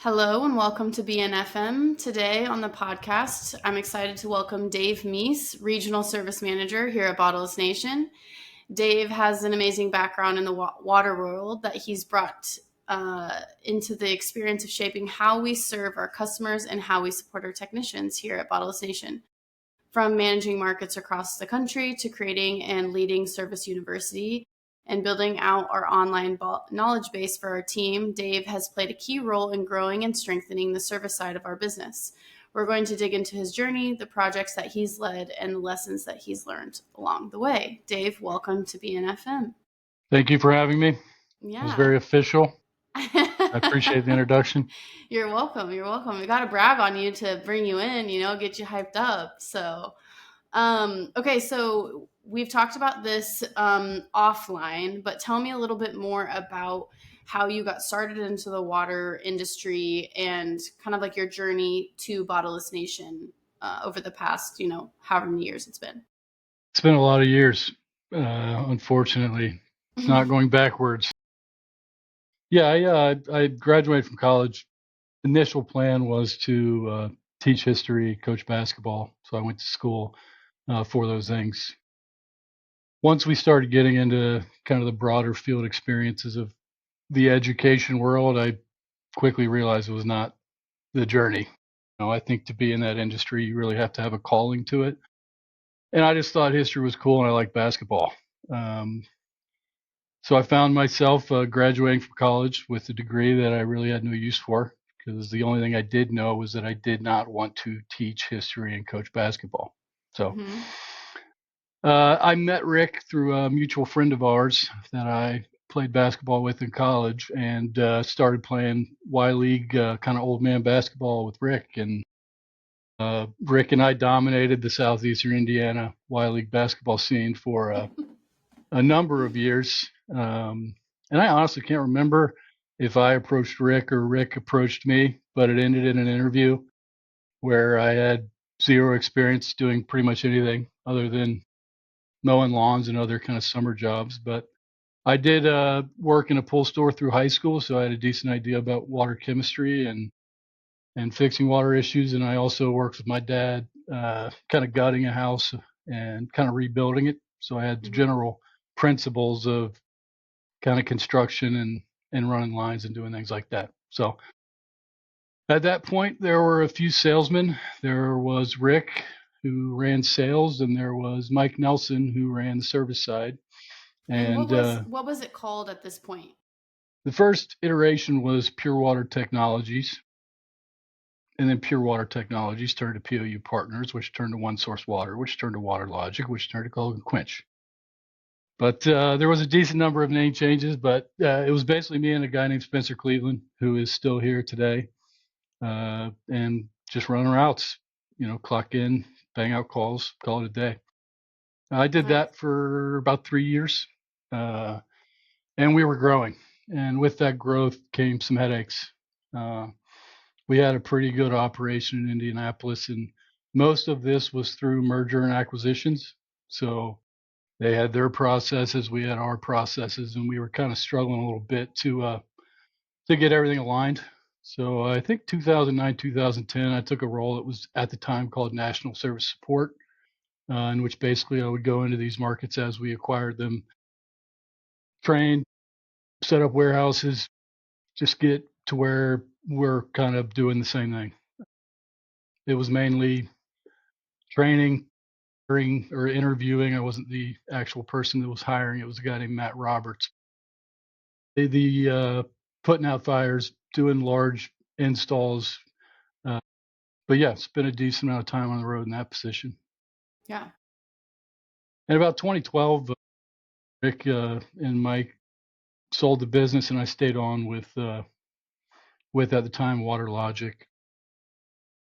Hello and welcome to BNFM. Today on the podcast, I'm excited to welcome Dave Meece, Regional Service Manager here at Bottleless Nation. Dave has an amazing background in the water world that he's brought into the experience of shaping how we serve our customers and how we support our technicians here at Bottleless Nation. From managing markets across the country to creating and leading Service University and building out our online knowledge base for our team, Dave has played a key role in growing and strengthening the service side of our business. We're going to dig into his journey, the projects that he's led, and the lessons that he's learned along the way. Dave, welcome to BNFM. Thank you for having me. Yeah. It was very official. I appreciate the introduction. You're welcome. You're welcome. We got to brag on you to bring you in, get you hyped up. So, okay, so we've talked about this offline, but tell me a little bit more about how you got started into the water industry and kind of like your journey to Bottleless Nation over the past, however many years it's been. It's been a lot of years, unfortunately. It's not going backwards. Yeah, I graduated from college. Initial plan was to teach history, coach basketball. So I went to school for those things. Once we started getting into kind of the broader field experiences of the education world, I quickly realized it was not the journey. I think to be in that industry, you really have to have a calling to it. And I just thought history was cool and I liked basketball. So I found myself graduating from college with a degree that I really had no use for, because the only thing I did know was that I did not want to teach history and coach basketball. So I met Rick through a mutual friend of ours that I played basketball with in college, and started playing Y League kind of old man basketball with Rick. And Rick and I dominated the Southeastern Indiana Y League basketball scene for a number of years. And I honestly can't remember if I approached Rick or Rick approached me, but it ended in an interview where I had zero experience doing pretty much anything other than mowing lawns and other kind of summer jobs. But I did work in a pool store through high school, so I had a decent idea about water chemistry and fixing water issues. And I also worked with my dad, kind of gutting a house and kind of rebuilding it. So I had the general principles of kind of construction and running lines and doing things like that. So at that point, there were a few salesmen. There was Rick, who ran sales, and there was Mike Nelson, who ran the service side. And what was it called at this point? The first iteration was Pure Water Technologies. And then Pure Water Technologies turned to POU Partners, which turned to One Source Water, which turned to Water Logic, which turned to Culligan Quench. But there was a decent number of name changes, but it was basically me and a guy named Spencer Cleveland, who is still here today, and just running routes, clock in, bang out calls, call it a day. I did that for about 3 years, and we were growing. And with that growth came some headaches. We had a pretty good operation in Indianapolis, and most of this was through merger and acquisitions. So they had their processes, we had our processes, and we were kind of struggling a little bit to get everything aligned. So I think 2009, 2010, I took a role that was at the time called National Service Support, in which basically I would go into these markets as we acquired them, train, set up warehouses, just get to where we're kind of doing the same thing. It was mainly training or interviewing. I wasn't the actual person that was hiring. It was a guy named Matt Roberts. The putting out fires, doing large installs. But yeah, spent a decent amount of time on the road in that position. Yeah. In about 2012, Rick and Mike sold the business, and I stayed on with at the time Water Logic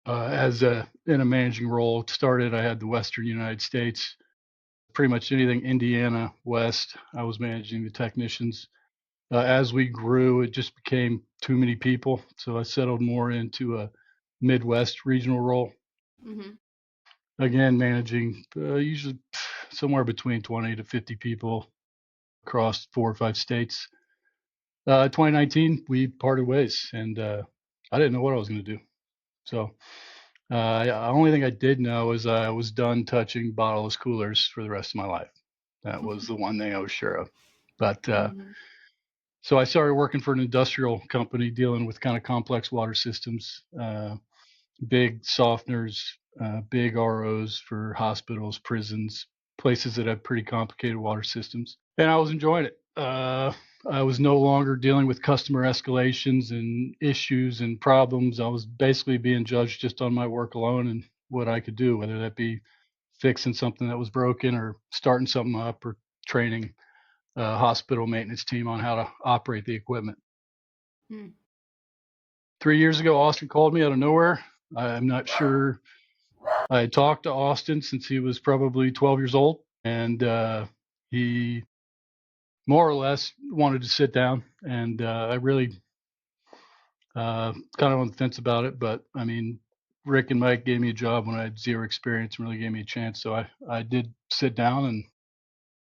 in a managing role. Started, I had the Western United States, pretty much anything Indiana West. I was managing the technicians. As we grew, it just became too many people, so I settled more into a Midwest regional role. Again, managing usually somewhere between 20 to 50 people across 4 or 5 states. 2019, we parted ways, and I didn't know what I was going to do. So the only thing I did know is I was done touching bottleless coolers for the rest of my life. That was the one thing I was sure of. But Mm-hmm. so I started working for an industrial company dealing with kind of complex water systems, big softeners, big ROs for hospitals, prisons, places that have pretty complicated water systems. And I was enjoying it. I was no longer dealing with customer escalations and issues and problems. I was basically being judged just on my work alone and what I could do, whether that be fixing something that was broken or starting something up or training a hospital maintenance team on how to operate the equipment. Mm. 3 years ago, Austin called me out of nowhere. I'm not sure. I had talked to Austin since he was probably 12 years old, and he more or less wanted to sit down. And I really kind of on the fence about it, but I mean, Rick and Mike gave me a job when I had zero experience and really gave me a chance. So I did sit down and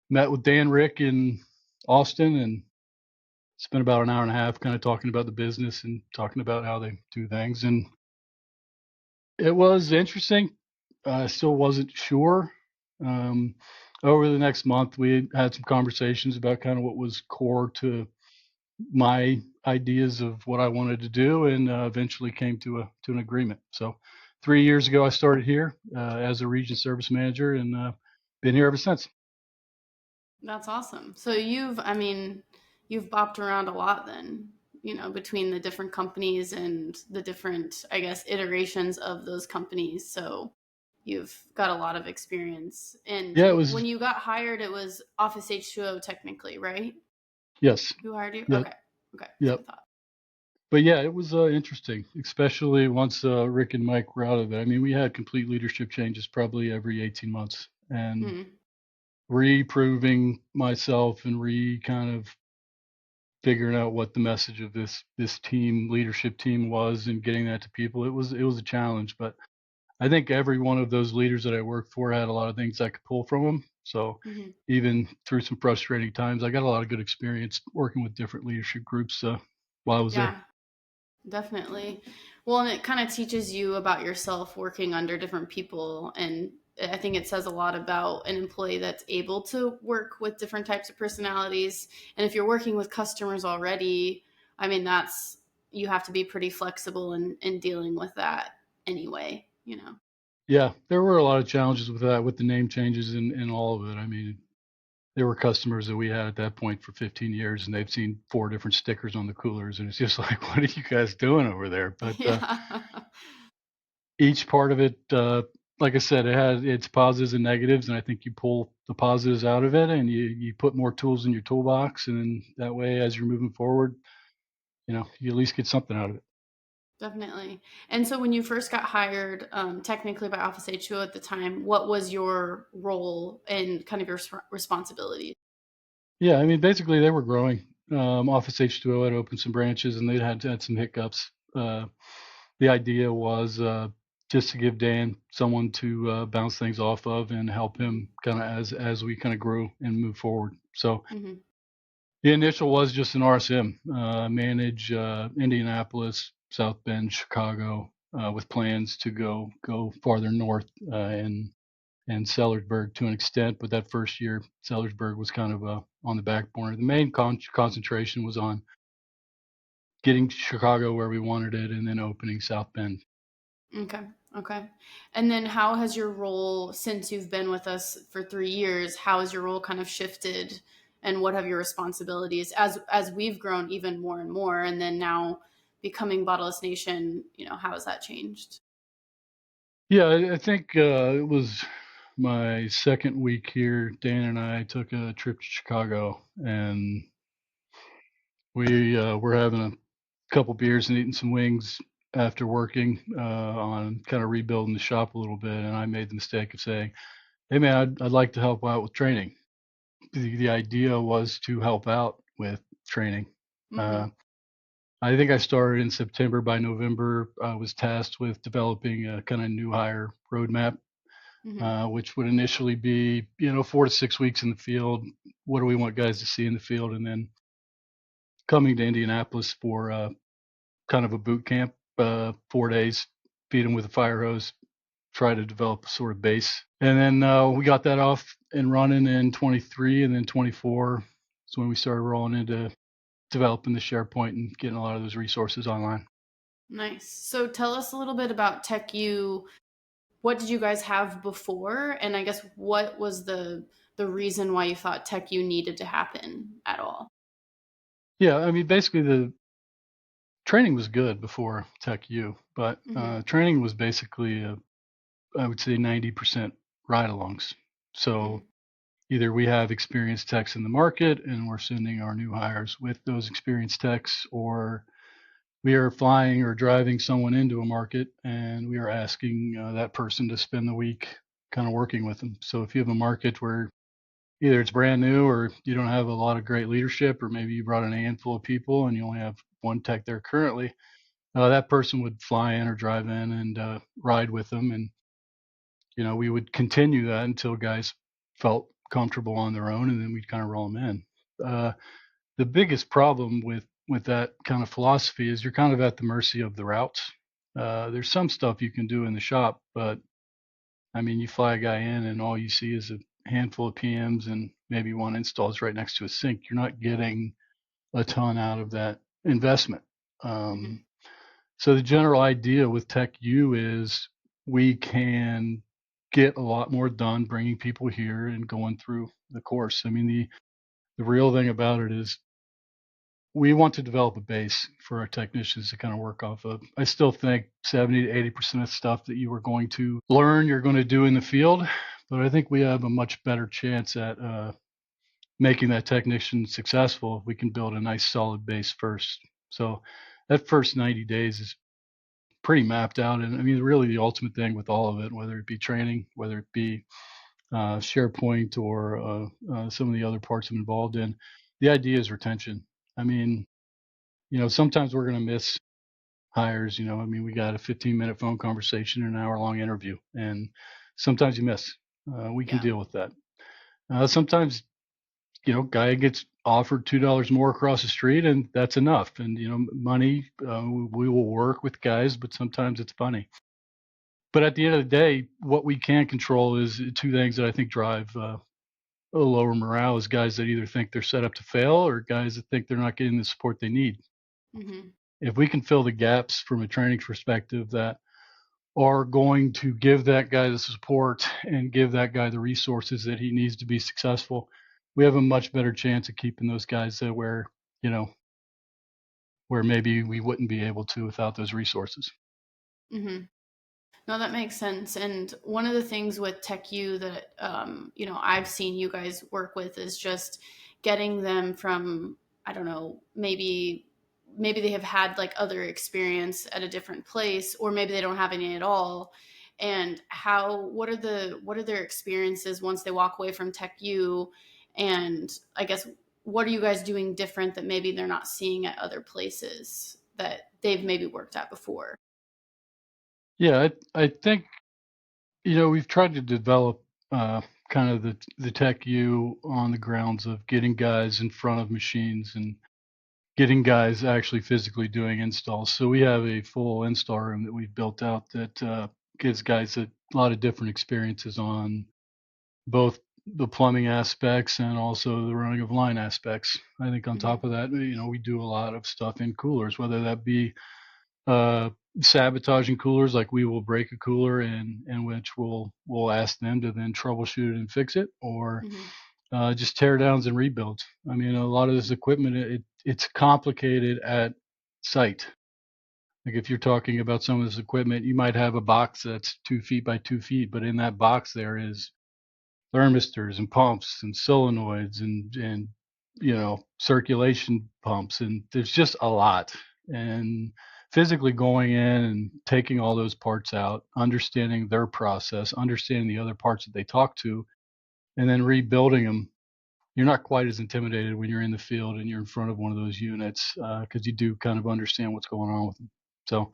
met with Dan, Rick, and Austin, and spent about an hour and a half kind of talking about the business and talking about how they do things. And it was interesting. I still wasn't sure. Um, Over the next month, we had some conversations about kind of what was core to my ideas of what I wanted to do, and eventually came to an agreement. So, 3 years ago, I started here as a region service manager, and been here ever since. That's awesome. So you've bopped around a lot then, between the different companies and the different, I guess, iterations of those companies. So you've got a lot of experience. And Yeah, it was. when you got hired, it was Office H2O technically, right? Yes. Who hired you? Yep. Okay. Okay. That's what Yep. I thought. But yeah, it was interesting, especially once Rick and Mike were out of it. I mean, we had complete leadership changes probably every 18 months, and Hmm. reproving myself and kind of figuring out what the message of this team leadership team was and getting that to people. It was a challenge, but I think every one of those leaders that I worked for had a lot of things I could pull from them. So Hmm. even through some frustrating times, I got a lot of good experience working with different leadership groups while I was there. Yeah. Definitely. Well, and it kind of teaches you about yourself working under different people. And I think it says a lot about an employee that's able to work with different types of personalities. And if you're working with customers already, I mean, you have to be pretty flexible in dealing with that anyway. Yeah, there were a lot of challenges with that, with the name changes and all of it. I mean, there were customers that we had at that point for 15 years, and they've seen 4 different stickers on the coolers, and it's just like, what are you guys doing over there? But Yeah. each part of it, like I said, it had its positives and negatives, and I think you pull the positives out of it, and you put more tools in your toolbox, and then that way, as you're moving forward, you at least get something out of it. Definitely. And so when you first got hired, technically by Office H2O at the time, what was your role and kind of your responsibilities? Yeah, I mean, basically, they were growing. Office H2O had opened some branches, and they'd had some hiccups. The idea was just to give Dan someone to bounce things off of and help Hmm. him kind of as we kind of grew and move forward. So Hmm. the initial was just an RSM, manage Indianapolis, South Bend, Chicago, with plans to go farther north and Sellersburg to an extent. But that first year, Sellersburg was kind of on the back burner. The main concentration was on getting Chicago where we wanted it, and then opening South Bend. Okay. Okay. And then how has your role, since you've been with us for 3 years, how has your role kind of shifted and what have your responsibilities as we've grown even more and more and then now becoming Bottleless Nation, how has that changed? Yeah, I think it was my second week here. Dan and I took a trip to Chicago, and we were having a couple beers and eating some wings after working on kind of rebuilding the shop a little bit. And I made the mistake of saying, "Hey, man, I'd like to help out with training." The idea was to help out with training. Mm-hmm. Uh, I think I started in September. By November, I was tasked with developing a kind of new hire roadmap, Mm-hmm. which would initially be, 4 to 6 weeks in the field. What do we want guys to see in the field? And then coming to Indianapolis for kind of a boot camp. 4 days, feed them with a fire hose, try to develop a sort of base. And then we got that off and running in 23, and then 24 is when we started rolling into developing the SharePoint and getting a lot of those resources online. Nice. So tell us a little bit about TechU. What did you guys have before? And I guess what was the reason why you thought TechU needed to happen at all? Yeah, I mean, basically the training was good before TechU, but Mm-hmm. training was basically, I would say 90% ride-alongs. So either we have experienced techs in the market and we're sending our new hires with those experienced techs, or we are flying or driving someone into a market and we are asking that person to spend the week kind of working with them. So if you have a market where either it's brand new or you don't have a lot of great leadership, or maybe you brought in a handful of people and you only have one tech there currently, that person would fly in or drive in and ride with them. And, we would continue that until guys felt comfortable on their own, and then we'd kind of roll them in. The biggest problem with that kind of philosophy is you're kind of at the mercy of the routes. There's some stuff you can do in the shop, but I mean, you fly a guy in and all you see is a handful of PMs and maybe one installs right next to a sink. You're not getting a ton out of that investment. Mm-hmm. Um, so the general idea with TechU is we can get a lot more done bringing people here and going through the course. I mean, the real thing about it is we want to develop a base for our technicians to kind of work off of. I still think 70 to 80% of stuff that you are going to learn, you're going to do in the field, but I think we have a much better chance at making that technician successful if we can build a nice solid base first. So that first 90 days is pretty mapped out. And I mean, really the ultimate thing with all of it, whether it be training, whether it be SharePoint or some of the other parts I'm involved in, the idea is retention. I mean, sometimes we're going to miss hires. I mean, we got a 15-minute phone conversation and an hour-long interview, and sometimes you miss. We can Yeah. deal with that. Sometimes, guy gets offered $2 more across the street, and that's enough. And money, we will work with guys, but sometimes it's funny. But at the end of the day, what we can control is two things that I think drive a lower morale: is guys that either think they're set up to fail or guys that think they're not getting the support they need. Mm-hmm. If we can fill the gaps from a training perspective that are going to give that guy the support and give that guy the resources that he needs to be successful, we have a much better chance of keeping those guys you know, where maybe we wouldn't be able to without those resources. Mm-hmm. No, that makes sense. And one of the things with TechU that I've seen you guys work with is just getting them from, I don't know, maybe they have had like other experience at a different place, or maybe they don't have any at all. And what are their experiences once they walk away from TechU? And I guess what are you guys doing different that maybe they're not seeing at other places that they've maybe worked at before? Yeah, I think we've tried to develop kind of the tech U on the grounds of getting guys in front of machines and getting guys actually physically doing installs. So we have a full install room that we've built out that gives guys a lot of different experiences on both the plumbing aspects and also the running of line aspects. I think on Mm-hmm. top of that, we do a lot of stuff in coolers, whether that be uh, sabotaging coolers, like we will break a cooler and which we'll ask them to then troubleshoot it and fix it, or Mm-hmm. just tear downs and rebuilds. I mean, a lot of this equipment, it's complicated at site. Like if you're talking about some of this equipment, you might have a box that's 2 feet by 2 feet, but in that box there is thermistors and pumps and solenoids and circulation pumps, and there's just a lot. And physically going in and taking all those parts out, understanding their process, understanding the other parts that they talk to, and then rebuilding them, you're not quite as intimidated when you're in the field and you're in front of one of those units, because you do kind of understand what's going on with them. So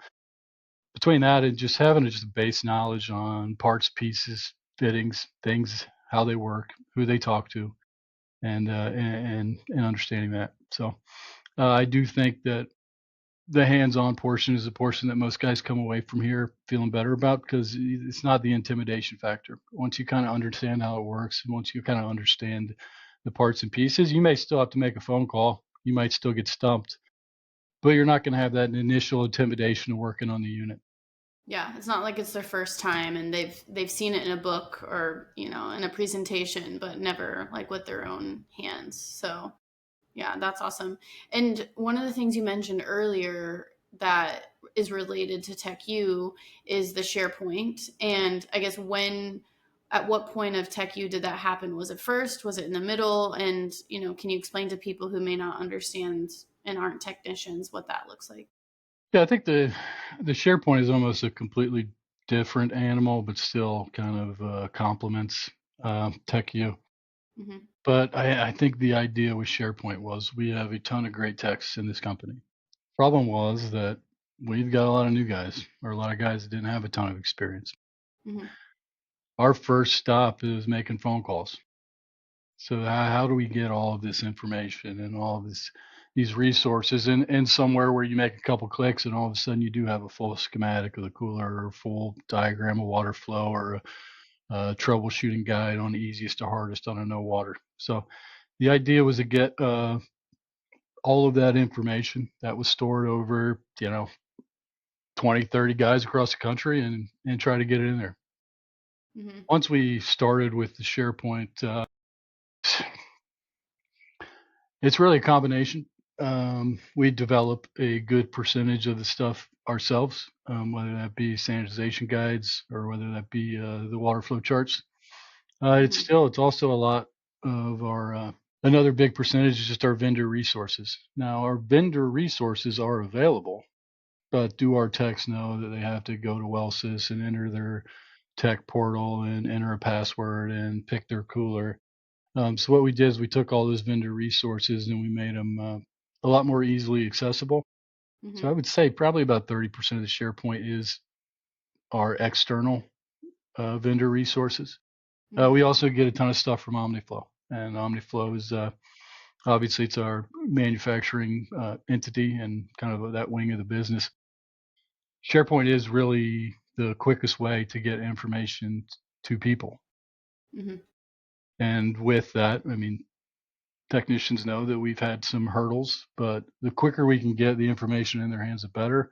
between that and just having just a base knowledge on parts, pieces, fittings, things, how they work, who they talk to, and understanding that. So I do think that the hands-on portion is the portion that most guys come away from here feeling better about, because it's not the intimidation factor. Once you kind of understand how it works, and once you kind of understand the parts and pieces, you may still have to make a phone call. You might still get stumped, but you're not going to have that initial intimidation of working on the unit. Yeah, it's not like it's their first time and they've seen it in a book or, in a presentation, but never like with their own hands. So, yeah, that's awesome. And one of the things you mentioned earlier that is related to TechU is the SharePoint. And I guess at what point of TechU did that happen? Was it first? Was it in the middle? And, can you explain to people who may not understand and aren't technicians what that looks like? Yeah, I think the SharePoint is almost a completely different animal, but still kind of complements TechU. Mm-hmm. But I think the idea with SharePoint was we have a ton of great techs in this company. Problem was that we've got a lot of new guys, or a lot of guys that didn't have a ton of experience. Mm-hmm. Our first stop is making phone calls. So how do we get all of this information and all of these resources in somewhere where you make a couple clicks and all of a sudden you do have a full schematic of the cooler, or a full diagram of water flow, or a troubleshooting guide on the easiest to hardest on a no water. So the idea was to get all of that information that was stored over 20, 30 guys across the country, and try to get it in there. Mm-hmm. Once we started with the SharePoint, it's really a combination. We develop a good percentage of the stuff ourselves, whether that be sanitization guides or whether that be the water flow charts. It's also a lot of our another big percentage is just our vendor resources. Now, our vendor resources are available, but do our techs know that they have to go to Wellsys and enter their tech portal and enter a password and pick their cooler? So what we did is we took all those vendor resources and we made them a lot more easily accessible. So I Mm-hmm. would say probably about 30% of the SharePoint is our external vendor resources. Mm-hmm. We also get a ton of stuff from OmniFlow, and OmniFlow is obviously it's our manufacturing entity and kind of that wing of the business. SharePoint is really the quickest way to get information to people. Mm-hmm. And with that, I mean, technicians know that we've had some hurdles, but the quicker we can get the information in their hands, the better.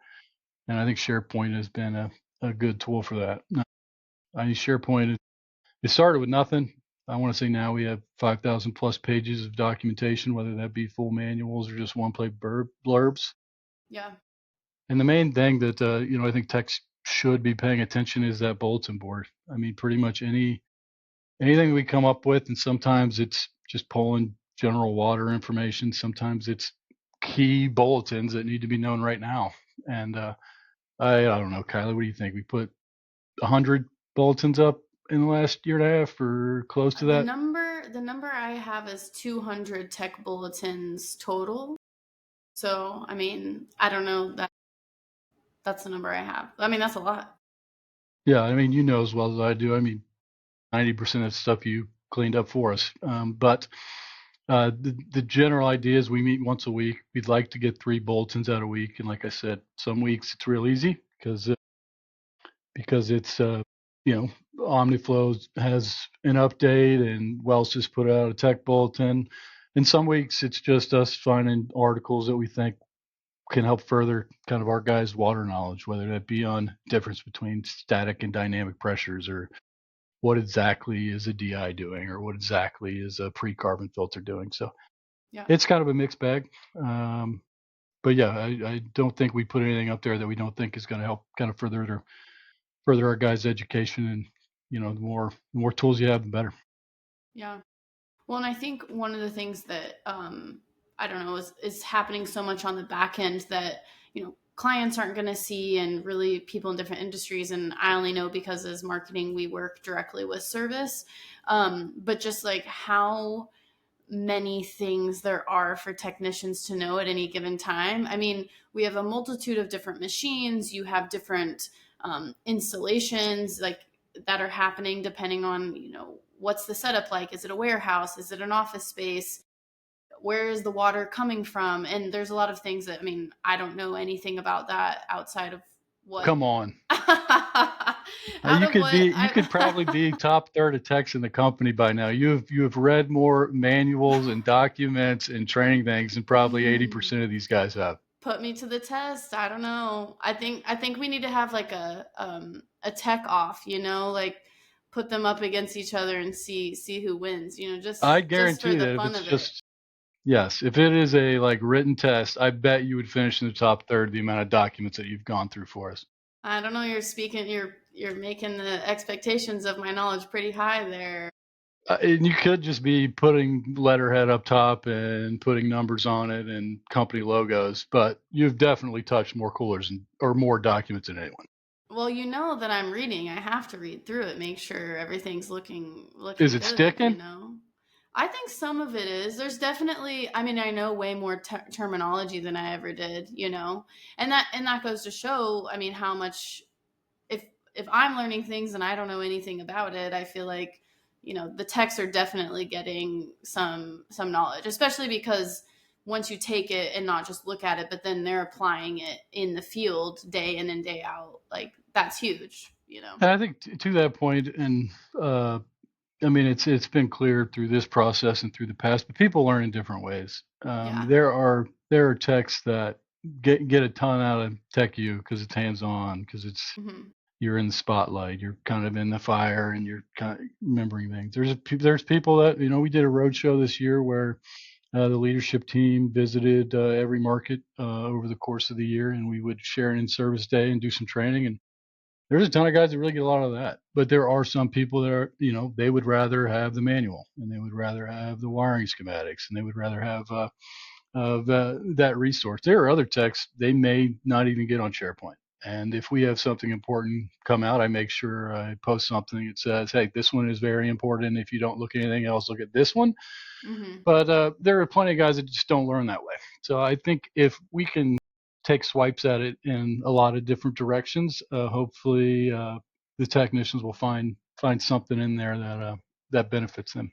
And I think SharePoint has been a good tool for that. I mean, SharePoint, it started with nothing. I want to say now we have 5,000 plus pages of documentation, whether that be full manuals or just one-page blurbs. Yeah. And the main thing that I think techs should be paying attention is that bulletin board. I mean, pretty much anything we come up with, and sometimes it's just pulling general water information. Sometimes it's key bulletins that need to be known right now. And I don't know, Kylie, what do you think? We put 100 bulletins up in the last year and a half, or close to The that? number I have is 200 tech bulletins total. So, I mean, I don't know that's the number I have. I mean, that's a lot. Yeah, I mean, you know as well as I do. I mean, 90% of the stuff you cleaned up for us. But the general idea is we meet once a week. We'd like to get 3 bulletins out a week. And like I said, some weeks it's real easy because it's OmniFlow has an update and Wells just put out a tech bulletin. And some weeks it's just us finding articles that we think can help further kind of our guys' water knowledge, whether that be on difference between static and dynamic pressures, or what exactly is a DI doing, or what exactly is a pre-carbon filter doing. So Yeah. it's kind of a mixed bag. But yeah, I don't think we put anything up there that we don't think is going to help kind of further our guys' education. And the more tools you have, the better. Yeah. Well, and I think one of the things that I don't know is happening so much on the back end that clients aren't going to see, and really people in different industries. And I only know because as marketing we work directly with service, but just like how many things there are for technicians to know at any given time. I mean, we have a multitude of different machines. You have different installations like that are happening depending on what's the setup like. Is it a warehouse? Is it an office space? where is the water coming from? And there's a lot of things that, I mean, I don't know anything about that outside of what Come on. out of what You could probably be top third of techs in the company by now. You have read more manuals and documents and training things than probably 80% of these guys have. Put me to the test. I don't know. I think we need to have like a tech off, you know, like put them up against each other and see who wins, you know, I just for guarantee the that if fun it's of it. just, yes, if it is a like written test, I bet you would finish in the top third the amount of documents that you've gone through for us. I don't know, you're making the expectations of my knowledge pretty high there. And you could just be putting letterhead up top and putting numbers on it and company logos, but you've definitely touched more coolers or more documents than anyone. Well, you know that I'm reading. I have to read through it, make sure everything's Is looking it good, you sticking? know. I think some of it is. There's definitely, I mean, I know way more terminology than I ever did, you know. And that goes to show, I mean, how much if if I'm learning things and I don't know anything about it, I feel like, you know, the techs are definitely getting some knowledge, especially because once you take it and not just look at it, but then they're applying it in the field day in and day out, like that's huge, you know. And I think to that point, and I mean, it's been clear through this process and through the past, but people learn in different ways. Yeah. There are techs that get a ton out of TechU because it's hands on, because it's Hmm. you're in the spotlight, you're kind of in the fire, and you're kind of remembering things. There's people that, you know, we did a road show this year where the leadership team visited every market over the course of the year, and we would share an in-service day and do some training. And there's a ton of guys that really get a lot of that. But there are some people that are, you know, they would rather have the manual, and they would rather have the wiring schematics, and they would rather have that resource. There are other techs, they may not even get on SharePoint. And if we have something important come out, I make sure I post something that says, hey, this one is very important. If you don't look at anything else, look at this one. Hmm. But there are plenty of guys that just don't learn that way. So I think if we can take swipes at it in a lot of different directions, hopefully the technicians will find something in there that benefits them.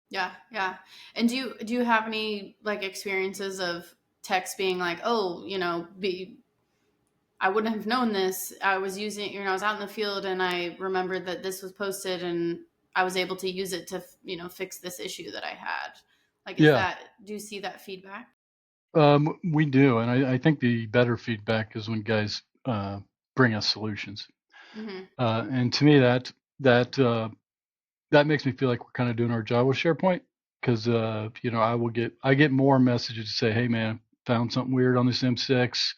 Yeah, yeah. And do you have any like experiences of techs being like, oh, you know, be I wouldn't have known this. I was using, you know, I was out in the field and I remembered that this was posted and I was able to use it to, you know, fix this issue that I had. Like, is Yeah, that, do you see that feedback? we do, and I think the better feedback is when guys bring us solutions. Hmm. And to me, that that makes me feel like we're kind of doing our job with SharePoint, because you know, I get more messages to say, hey man, found something weird on this M6.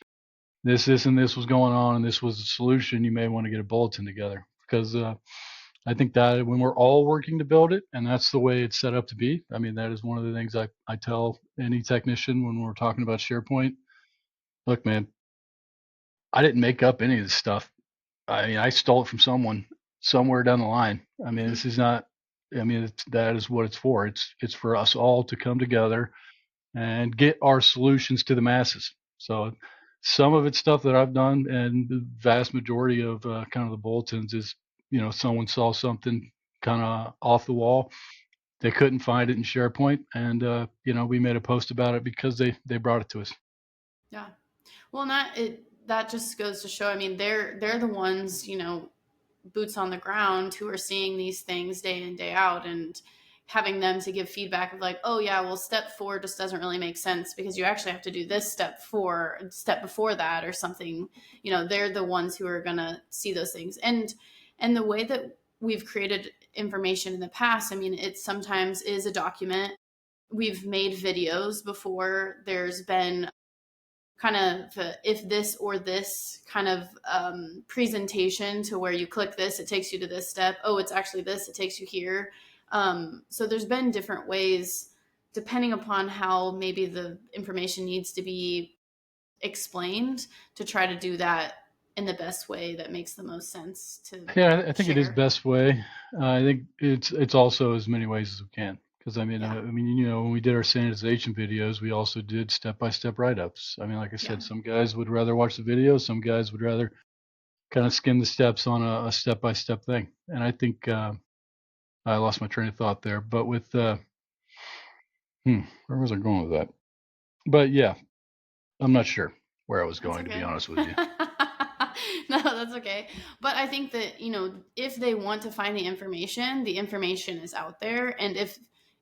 This and this was going on, and this was the solution. You may want to get a bulletin together, because I think that when we're all working to build it, and that's the way it's set up to be. I mean, that is one of the things I tell any technician when we're talking about SharePoint. Look, man, I didn't make up any of this stuff. I mean, I stole it from someone somewhere down the line. I mean, Hmm. this is not. I mean, that is what it's for. It's for us all to come together and get our solutions to the masses. So some of it's stuff that I've done, and the vast majority of kind of the bulletins is, you know, someone saw something kind of off the wall. They couldn't find it in SharePoint, and you know, we made a post about it because they brought it to us. Yeah. Well, not it. That just goes to show. I mean, they're the ones, you know, boots on the ground who are seeing these things day in day out, and having them to give feedback of like, oh yeah, well step 4 just doesn't really make sense because you actually have to do this step before that or something. You know, they're the ones who are gonna see those things. And the way that we've created information in the past, I mean, it sometimes is a document. We've made videos before. There's been kind of if this or this kind of presentation to where you click this, it takes you to this step. Oh, it's actually this, it takes you here. So there's been different ways, depending upon how maybe the information needs to be explained, to try to do that in the best way that makes the most sense to Yeah, I think it is share. best way. I think it's also as many ways as we can. Because Yeah, I mean, you know, when we did our sanitization videos, we also did step-by-step write-ups. I mean, like I yeah, said, some guys would rather watch the video, some guys would rather kind of skim the steps on a step-by-step thing. And I think I lost my train of thought there. But with Where was I going with that? But yeah, I'm not sure where I was That's going, to be okay. honest with you. No, that's okay. But I think that, if they want to find the information is out there. And if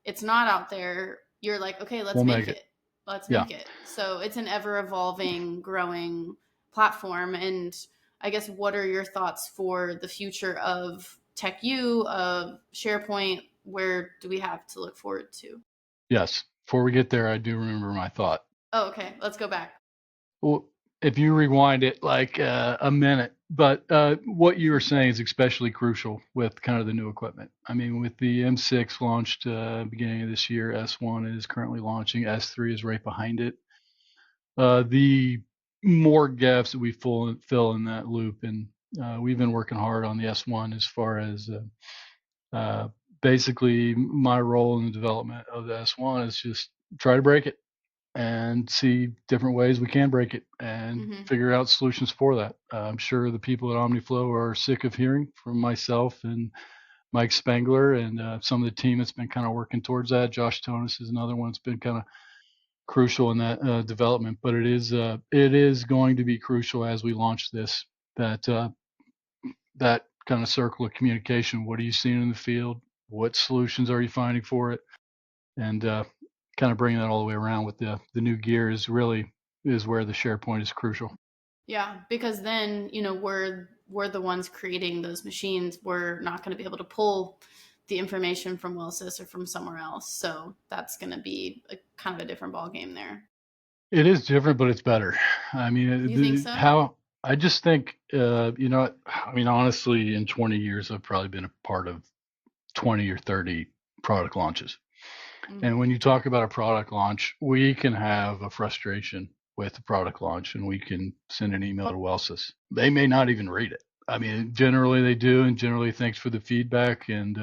it's not out there, you're like, okay, let's We'll make make it. it. Let's Yeah. make it. So it's an ever evolving, growing platform. And I guess, what are your thoughts for the future of TechU, of SharePoint? Where do we have to look forward to? Yes. Before we get there, I do remember my thought. Oh, okay. Let's go back. Well, if you rewind it like a minute, but what you were saying is especially crucial with kind of the new equipment. I mean, with the M6 launched beginning of this year, S1 is currently launching, S3 is right behind it. The more gaps that we fill in that loop, and we've been working hard on the S1 as far as basically my role in the development of the S1 is just try to break it and see different ways we can break it and figure out solutions for that. I'm sure the people at OmniFlow are sick of hearing from myself and Mike Spangler and some of the team that's been kind of working towards that. Josh Tonis is another one that's been kind of crucial in that development, but it is going to be crucial as we launch this, that kind of circle of communication. What are you seeing in the field? What solutions are you finding for it? And kind of bringing that all the way around with the new gear is where the SharePoint is crucial. Yeah, because then, we're the ones creating those machines. We're not going to be able to pull the information from Wellsys or from somewhere else. So that's going to be a kind of a different ball game there. It is different, but it's better. I mean, You think so? I just think, I mean, honestly, in 20 years, I've probably been a part of 20 or 30 product launches. And when you talk about a product launch, we can have a frustration with the product launch and we can send an email to Wellsys. They may not even read it. I mean, generally they do, and generally thanks for the feedback. And,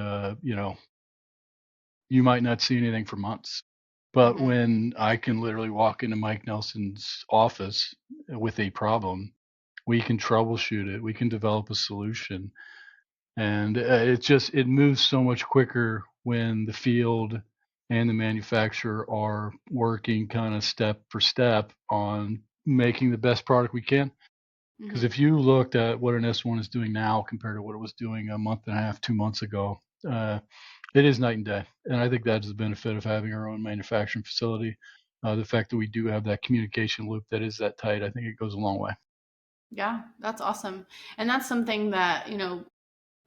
you might not see anything for months. But when I can literally walk into Mike Nelson's office with a problem, we can troubleshoot it, we can develop a solution. And it moves so much quicker when the field and the manufacturer are working kind of step for step on making the best product we can. Because if you looked at what an S1 is doing now compared to what it was doing a month and a half, 2 months ago, it is night and day. And I think that is the benefit of having our own manufacturing facility. The fact that we do have that communication loop that is that tight, I think it goes a long way. Yeah, that's awesome. And that's something that,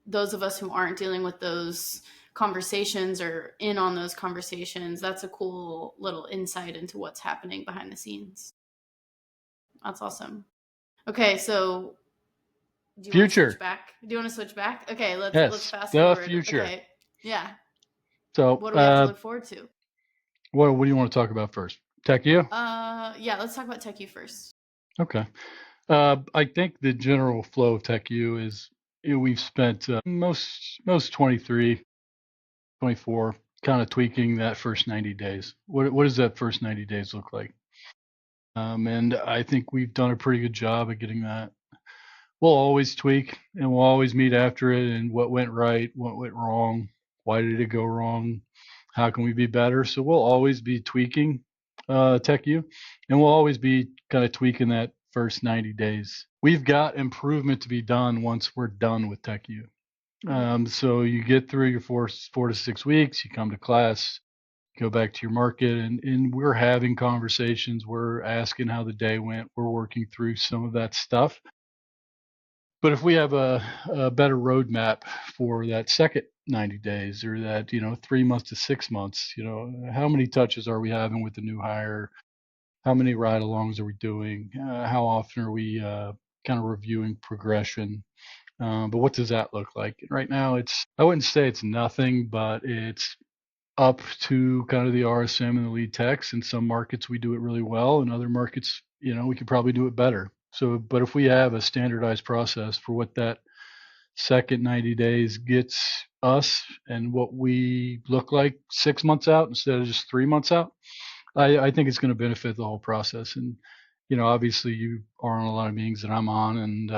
those of us who aren't dealing with those conversations or in on those conversations, that's a cool little insight into what's happening behind the scenes. That's awesome. Okay, so do you want to switch back? Do you want to switch back? Okay, let's fast the forward. future. Okay, yeah. So what do we have to look forward to? What do you want to talk about first? TechU? Yeah, let's talk about TechU first. Okay. I think the general flow of TechU is we've spent most 23, 24 kind of tweaking that first 90 days. What does that first 90 days look like? And I think we've done a pretty good job of getting that. We'll always tweak and we'll always meet after it and what went right, what went wrong, why did it go wrong, how can we be better. So we'll always be tweaking TechU, and we'll always be kind of tweaking that first 90 days. We've got improvement to be done once we're done with TechU. So you get through your 4 to 6 weeks, you come to class, go back to your market, and we're having conversations. We're asking how the day went. We're working through some of that stuff. But if we have a better roadmap for that second 90 days or that, 3 months to 6 months, how many touches are we having with the new hire? How many ride alongs are we doing? How often are we kind of reviewing progression? But what does that look like? Right now, I wouldn't say it's nothing, but it's up to kind of the RSM and the lead techs. In some markets, we do it really well. In other markets, we could probably do it better. So, but if we have a standardized process for what that second 90 days gets us and what we look like 6 months out instead of just 3 months out, I think it's going to benefit the whole process. And, obviously you are on a lot of meetings that I'm on, and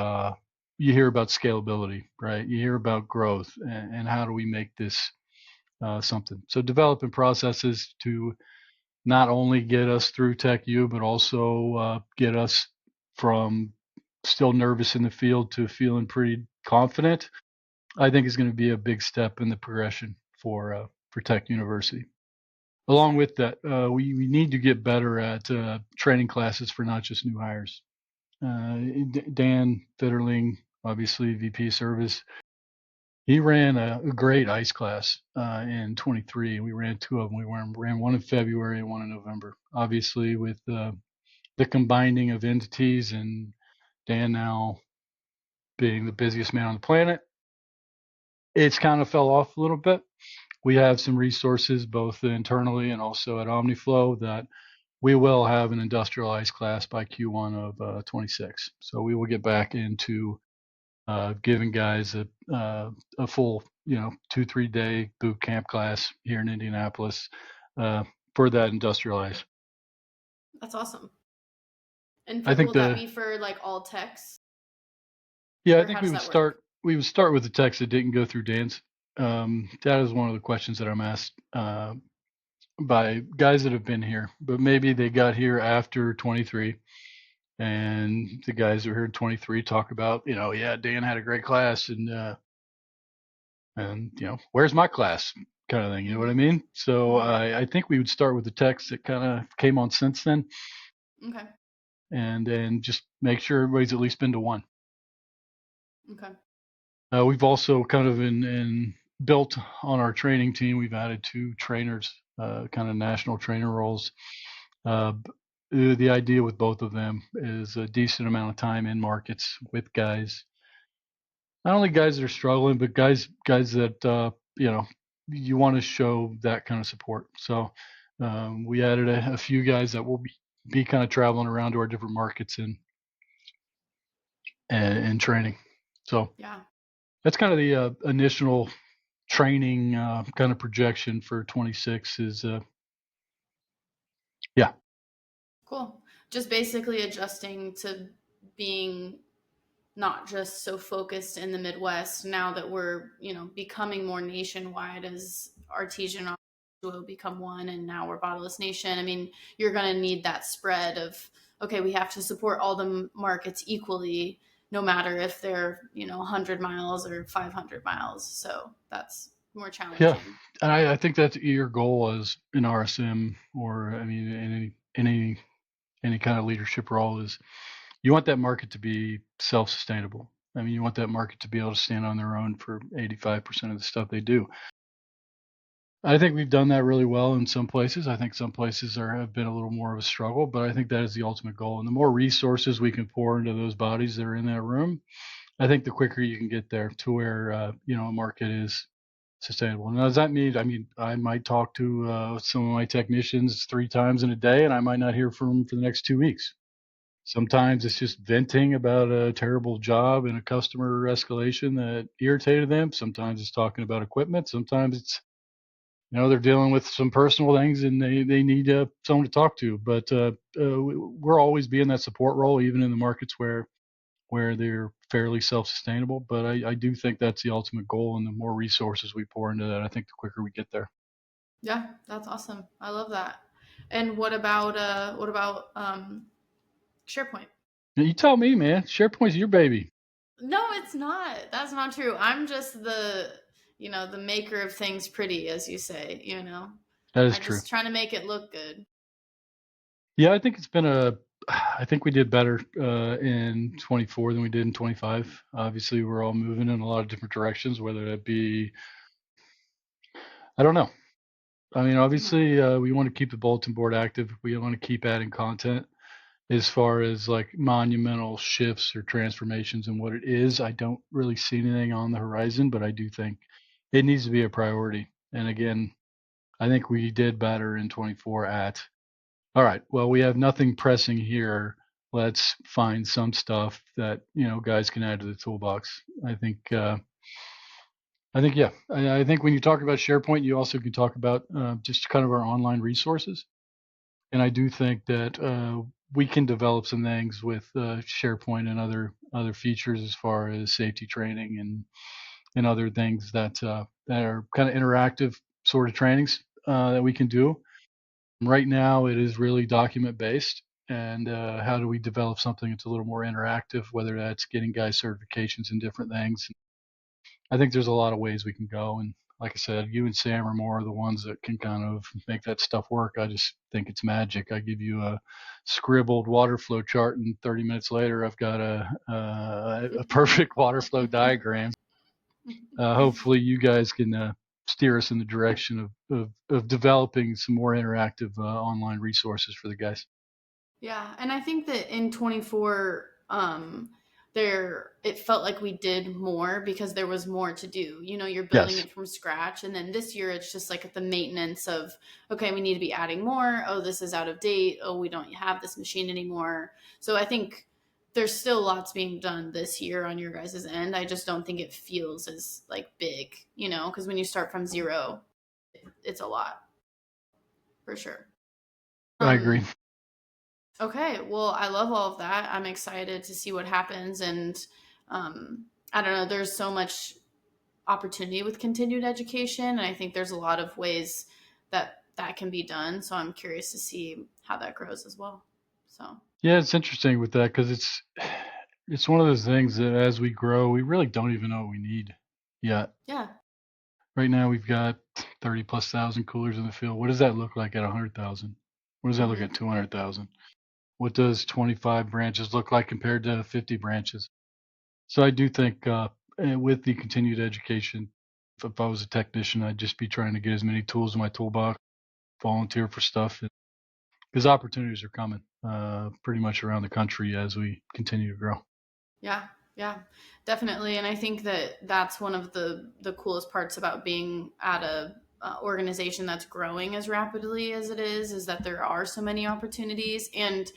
you hear about scalability, right? You hear about growth and how do we make this something. So developing processes to not only get us through TechU, but also get us from still nervous in the field to feeling pretty confident, I think is going to be a big step in the progression for Tech University. Along Sure. with that, we need to get better at training classes for not just new hires. Dan Fitterling, obviously VP Service, he ran a great ice class in 23. We ran two of them. We ran one in February and one in November. Obviously, with the combining of entities and Dan now being the busiest man on the planet, it's kind of fell off a little bit. We have some resources both internally and also at OmniFlow that we will have an industrialized class by Q1 of 26. So we will get back into giving guys a full, 2-3 day boot camp class here in Indianapolis for that industrialized. That's awesome. And I think will that be for like all techs, I or think how does that work? we would start with the techs that didn't go through Dan's. That is one of the questions that I'm asked by guys that have been here, but maybe they got here after 23. And the guys who are here in 23 talk about, yeah, Dan had a great class, and where's my class, kind of thing. You know what I mean? So Right. I think we would start with the techs that kind of came on since then, Okay. and then just make sure everybody's at least been to one. Okay. We've also kind of in built on our training team. We've added 2 trainers, kind of national trainer roles. Uh, the idea with both of them is a decent amount of time in markets with guys, not only guys that are struggling, but guys that you want to show that kind of support. So we added a few guys that will be kind of traveling around to our different markets and training. So Yeah. that's kind of the initial training kind of projection for 26 is yeah. Cool. Just basically adjusting to being not just so focused in the Midwest now that we're, becoming more nationwide as Artesian will become one and now we're Bottleless Nation. I mean, you're going to need that spread of, okay, we have to support all the markets equally, no matter if they're, 100 miles or 500 miles. So that's more Yeah, challenging. and I think that's your goal as an RSM, or I mean any kind of leadership role, is you want that market to be self-sustainable. I mean, you want that market to be able to stand on their own for 85% of the stuff they do. I think we've done that really well in some places. I think some places have been a little more of a struggle, but I think that is the ultimate goal. And the more resources we can pour into those bodies that are in that room, I think the quicker you can get there to where a market is sustainable. Now, does that mean? I mean, I might talk to some of my technicians 3 times in a day, and I might not hear from them for the next 2 weeks. Sometimes it's just venting about a terrible job and a customer escalation that irritated them. Sometimes it's talking about equipment. Sometimes it's they're dealing with some personal things and they need someone to talk to. But we're always be in that support role, even in the markets where they're fairly self-sustainable. But I do think that's the ultimate goal, and the more resources we pour into that, I think the quicker we get there. Yeah, that's awesome. I love that. And what about SharePoint? You tell me, man. SharePoint's your baby. No, it's not. That's not true. I'm just the maker of things pretty, as you say. That is I true. just trying to make it look good. Yeah, I think it's been I think we did better in 24 than we did in 25. Obviously, we're all moving in a lot of different directions, whether that be, I don't know. I mean, Mhm. obviously, we want to keep the bulletin board active. We want to keep adding content. As far as like monumental shifts or transformations and what it is, I don't really see anything on the horizon, but I do think it needs to be a priority. And again, I think we did better in 24 at, all right, well, we have nothing pressing here. Let's find some stuff that, guys can add to the toolbox. Yeah. I think when you talk about SharePoint, you also can talk about just kind of our online resources. And I do think that we can develop some things with SharePoint and other features as far as safety training and other things that are kind of interactive sort of trainings that we can do. Right now, it is really document based. And how do we develop something that's a little more interactive, whether that's getting guys certifications and different things. I think there's a lot of ways we can go. And like I said, you and Sam are more the ones that can kind of make that stuff work. I just think it's magic. I give you a scribbled water flow chart, and 30 minutes later, I've got a perfect water flow diagram. Hopefully, you guys can steer us in the direction of developing some more interactive online resources for the guys. Yeah, and I think that in 24, it felt like we did more because there was more to do. You know, you're building Yes. it from scratch, and then this year it's just like the maintenance of, okay, we need to be adding more. Oh, this is out of date. Oh, we don't have this machine anymore. So I think there's still lots being done this year on your guys' end. I just don't think it feels as like big, you know, because when you start from zero, it's a lot for sure. I agree. Okay, well, I love all of that. I'm excited to see what happens, and I don't know. There's so much opportunity with continued education, and I think there's a lot of ways that that can be done. So I'm curious to see how that grows as well. So Yeah, it's interesting with that because it's one of those things that as we grow, we really don't even know what we need yet. yeah, Right now, we've got 30 plus thousand coolers in the field. What does that look like at 100,000? What does that look hmm at 200,000? What does 25 branches look like compared to 50 branches? So I do think with the continued education, if I was a technician, I'd just be trying to get as many tools in my toolbox, volunteer for stuff, because opportunities are coming pretty much around the country as we continue to grow. yeah, yeah, definitely. And I think that that's one of the coolest parts about being at a organization that's growing as rapidly as it is that there are so many opportunities. And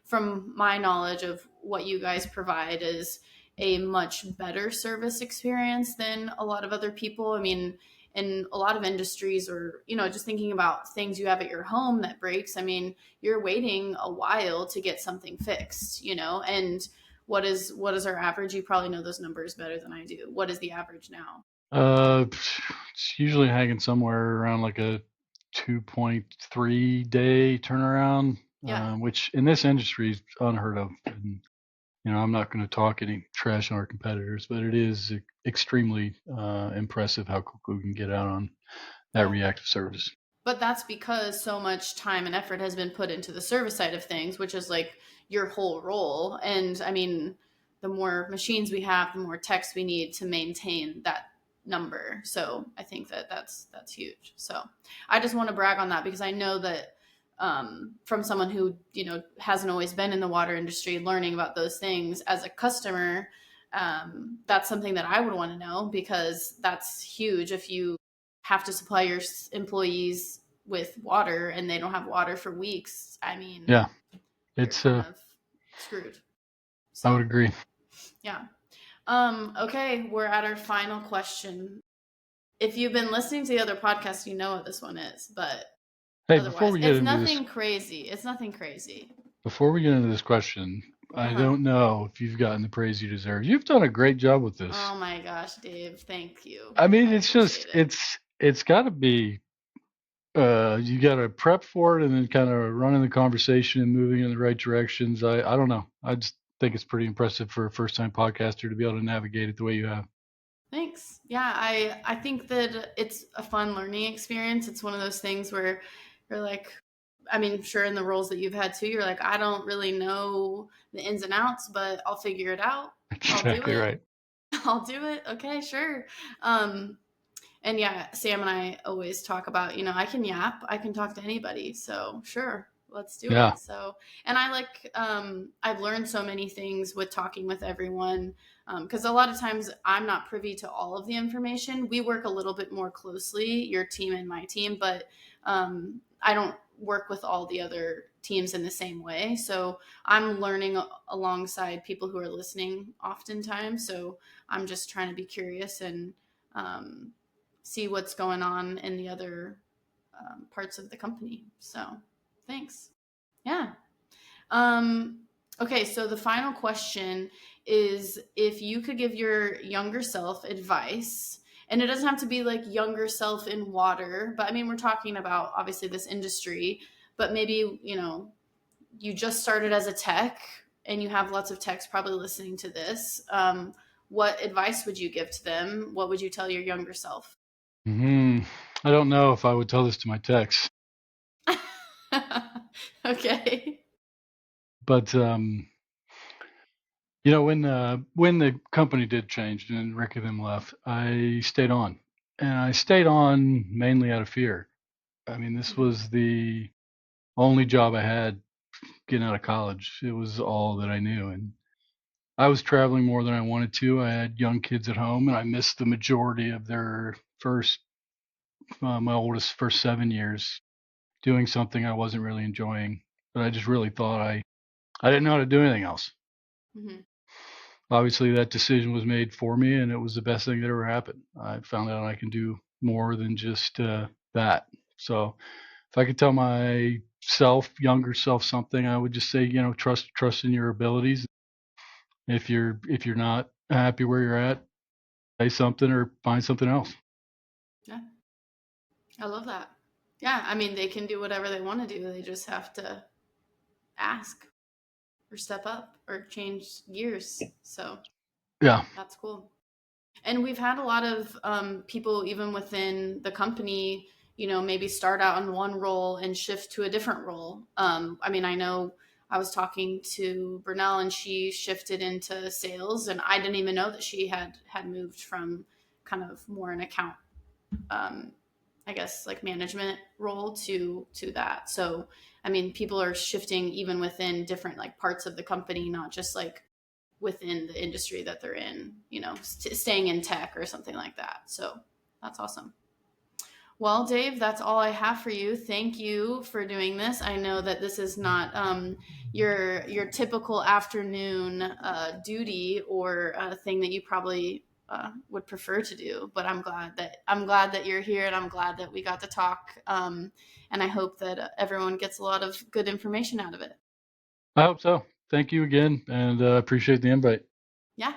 from my knowledge of what you guys provide is a much better service experience than a lot of other people. I mean, in a lot of industries, or you know, just thinking about things you have at your home that breaks, I mean, you're waiting a while to get something fixed, you know. And what is our average? You probably know those numbers better than I do. What is the average now? It's usually hanging somewhere around like a 2.3 day turnaround, Yeah. which in this industry is unheard of. And, I'm not going to talk any trash on our competitors, but it is extremely impressive how quickly we can get out on that Yeah. reactive service. But that's because so much time and effort has been put into the service side of things, which is like your whole role. And I mean, the more machines we have, the more techs we need to maintain that number. So I think that that's huge. So I just want to brag on that because I know that from someone who hasn't always been in the water industry, learning about those things as a customer, that's something that I would want to know because that's huge. If you have to supply your employees with water and they don't have water for weeks, I mean, Yeah, you're it's kind of screwed. I would So, agree. yeah. Okay, we're at our final question. If you've been listening to the other podcast, you know what this one is, but Hey, otherwise, it's nothing crazy. It's nothing crazy. before we get into this question, I Uh-huh. don't know if you've gotten the praise you deserve. You've done a great job with this. Oh my gosh, Dave, thank you. I mean, I it's appreciate just it. it's got to be you got to prep for it and then kind of running the conversation and moving in the right directions. I don't know. I just think it's pretty impressive for a first time podcaster to be able to navigate it the way you have. Thanks. Yeah, I think that it's a fun learning experience. It's one of those things where you're like, I mean, sure, in the roles that you've had too, you're like, I don't really know the ins and outs, but I'll figure it out. I'll do Exactly it. right. I'll do it. Okay, sure. Um, and yeah, Sam and I always talk about, I can yap, I can talk to anybody. So sure, let's do Yeah. it. So, and I I've learned so many things with talking with everyone. Because a lot of times I'm not privy to all of the information. We work a little bit more closely, your team and my team, but I don't work with all the other teams in the same way. So I'm learning alongside people who are listening oftentimes. So I'm just trying to be curious and um, see what's going on in the other parts of the company. So thanks. Yeah. Um, okay, so the final question is if you could give your younger self advice, and it doesn't have to be like younger self in water, but I mean, we're talking about obviously this industry, but maybe, you just started as a tech and you have lots of techs probably listening to this. What advice would you give to them? What would you tell your younger self? I don't know if I would tell this to my techs, Okay. but when the company did change and Rick and them left, I stayed on, and I stayed on mainly out of fear. I mean, this was the only job I had getting out of college. It was all that I knew, and I was traveling more than I wanted to. I had young kids at home, and I missed the majority of their my oldest first 7 years doing something I wasn't really enjoying. But I just really thought I didn't know how to do anything else. Mm-hmm. Obviously, that decision was made for me, and it was the best thing that ever happened. I found out I can do more than just that. So, if I could tell my younger self, something, I would just say, trust in your abilities. If you're not happy where you're at, say something or find something else. Yeah, I love that. Yeah, I mean, they can do whatever they want to do. They just have to ask or step up or change gears. So Yeah, that's cool. And we've had a lot of people, even within the company, maybe start out in one role and shift to a different role. I mean, I know I was talking to Brunel and she shifted into sales, and I didn't even know that she had moved from kind of more an account, um, I guess, like management role to that. So, I mean, people are shifting even within different like parts of the company, not just like within the industry that they're in, staying in tech or something like that. So that's awesome. Well, Dave, that's all I have for you. Thank you for doing this. I know that this is not your typical afternoon duty or thing that you probably would prefer to do, but I'm glad that you're here, and I'm glad that we got to talk. And I hope that everyone gets a lot of good information out of it. I hope so. Thank you again, and appreciate the invite. Yeah.